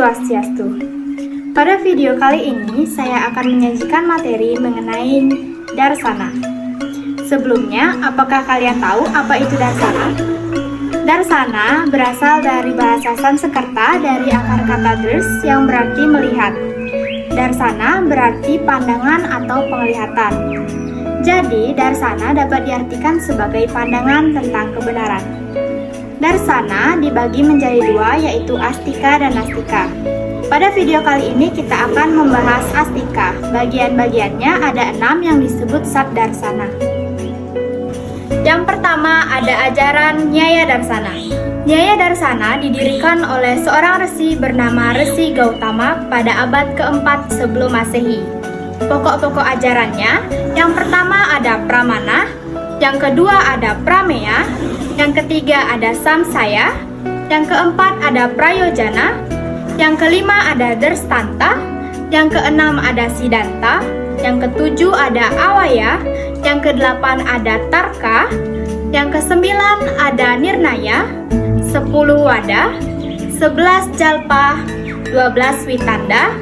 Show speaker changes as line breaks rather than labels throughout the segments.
Swastiastu. Pada video kali ini, saya akan menyajikan materi mengenai Darsana. Sebelumnya, apakah kalian tahu apa itu Darsana? Darsana berasal dari bahasa Sanskerta dari akar kata dars yang berarti melihat. Darsana berarti pandangan atau penglihatan. Jadi, darsana dapat diartikan sebagai pandangan tentang kebenaran. Darsana dibagi menjadi dua, yaitu astika dan nastika. Pada video kali ini kita akan membahas astika. Bagian-bagiannya ada 6 yang disebut Satdarsana. Yang pertama ada ajaran Nyaya Darsana. Nyaya Darsana didirikan oleh seorang resi bernama Resi Gautama pada abad keempat sebelum Masehi. Pokok-pokok ajarannya, yang pertama ada Pramana, yang kedua ada Prameya, yang ketiga ada Samsaya, yang keempat ada Prayojana, yang kelima ada Drstanta, yang keenam ada Siddhanta, yang ketujuh ada Awaya, yang kedelapan ada Tarka, yang kesembilan ada Nirnaya, 10 Wada, 11 Jalpa, 12 Witanda,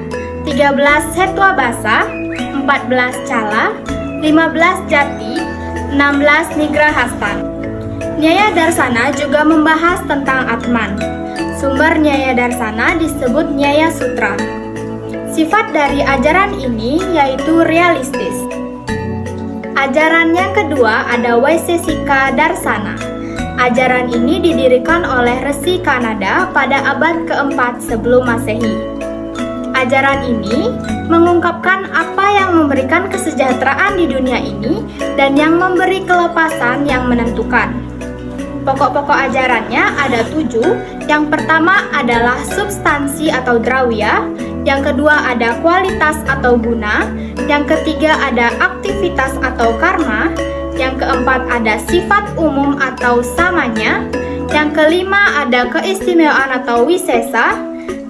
13 Hetwabasa, 14 Cala, 15 Jati, 16 Nigrahastan. Nyaya Darsana juga membahas tentang Atman. Sumber Nyaya Darsana disebut Nyaya Sutra. Sifat dari ajaran ini yaitu realistis. Ajaran yang kedua ada Vaisesika Darsana. Ajaran ini didirikan oleh Resi Kanada pada abad keempat sebelum Masehi. Ajaran ini mengungkapkan apa yang memberikan kesejahteraan di dunia ini dan yang memberi kelepasan yang menentukan. Pokok-pokok ajarannya ada 7. Yang pertama adalah substansi atau drawya, yang kedua ada kualitas atau guna, yang ketiga ada aktivitas atau karma, yang keempat ada sifat umum atau samanya, yang kelima ada keistimewaan atau wisesa,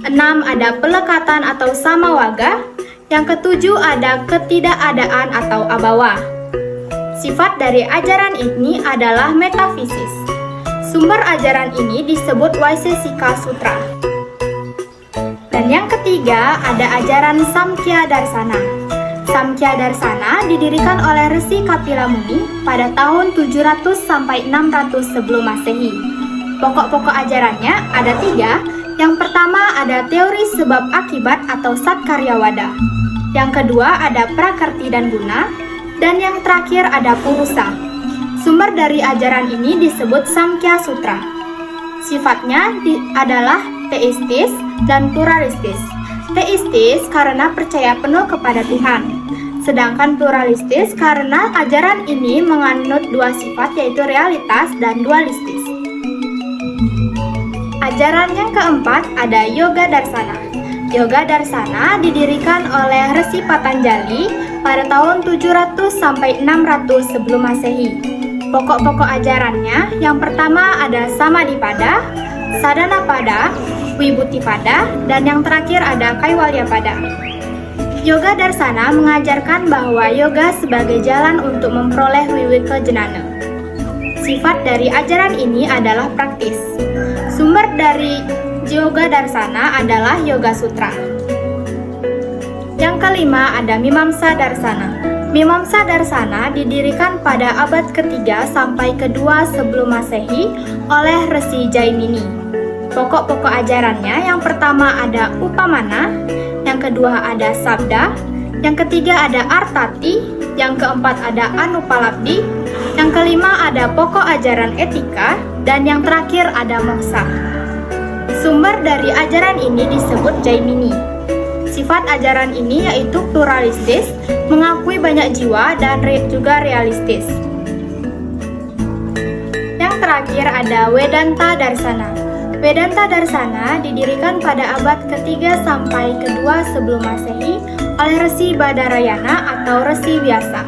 6 ada pelekatan atau samawaga, yang ketujuh ada ketidakadaan atau abawa. Sifat dari ajaran ini adalah metafisis. Sumber ajaran ini disebut Vaisesika Sutra. Dan yang ketiga ada ajaran Samkhya Darsana. Samkhya Darsana didirikan oleh Resi Kapila Muni pada tahun 700 sampai 600 sebelum Masehi. Pokok-pokok ajarannya ada 3. Yang pertama ada teori sebab akibat atau Satkaryawada. Yang kedua ada Prakrti dan Guna. Dan yang terakhir ada Purusa. Sumber dari ajaran ini disebut Samkhya Sutra. Sifatnya adalah teistis dan pluralistis. Teistis karena percaya penuh kepada Tuhan. Sedangkan pluralistis karena ajaran ini menganut 2 sifat yaitu realitas dan dualistis. Ajaran yang keempat ada Yoga Darsana. Yoga Darsana didirikan oleh Resi Patanjali pada tahun 700 sampai 600 sebelum Masehi. Pokok-pokok ajarannya, yang pertama ada Samadhipada, Sadhanapada, Vibhutipada, dan yang terakhir ada Kaivalyapada. Yoga Darsana mengajarkan bahwa yoga sebagai jalan untuk memperoleh Viveka Jnana. Sifat dari ajaran ini adalah praktis. Sumber dari Yoga Darsana adalah Yoga Sutra. Yang kelima ada Mimamsa Darsana. Mimamsa Darsana didirikan pada abad ketiga sampai kedua sebelum Masehi oleh Resi Jaimini. Pokok-pokok ajarannya yang pertama ada Upamana, yang kedua ada Sabda, yang ketiga ada Artati, yang keempat ada Anupalabdi, yang kelima ada pokok ajaran etika, dan yang terakhir ada moksa. Sumber dari ajaran ini disebut Jaimini. Sifat ajaran ini yaitu pluralistis, mengakui banyak jiwa, dan juga realistis. Yang terakhir ada Vedanta Darsana. Vedanta Darsana didirikan pada abad ketiga sampai kedua sebelum Masehi oleh Resi Badarayana atau Resi Vyasa.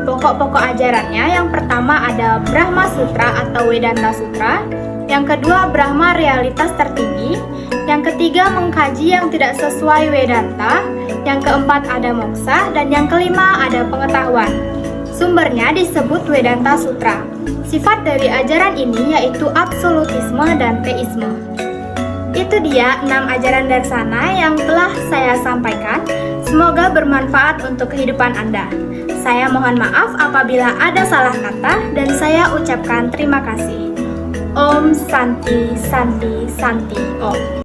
Pokok-pokok ajarannya yang pertama ada Brahma Sutra atau Vedanta Sutra, yang kedua Brahma realitas tertinggi, yang ketiga mengkaji yang tidak sesuai Vedanta, yang keempat ada moksa, dan yang kelima ada pengetahuan. Sumbernya disebut Vedanta Sutra. Sifat dari ajaran ini yaitu absolutisme dan teisme. Itu dia 6 ajaran Darsana yang telah saya sampaikan. Semoga bermanfaat untuk kehidupan Anda. Saya mohon maaf apabila ada salah kata dan saya ucapkan terima kasih. Om Santi Santi Santi Om.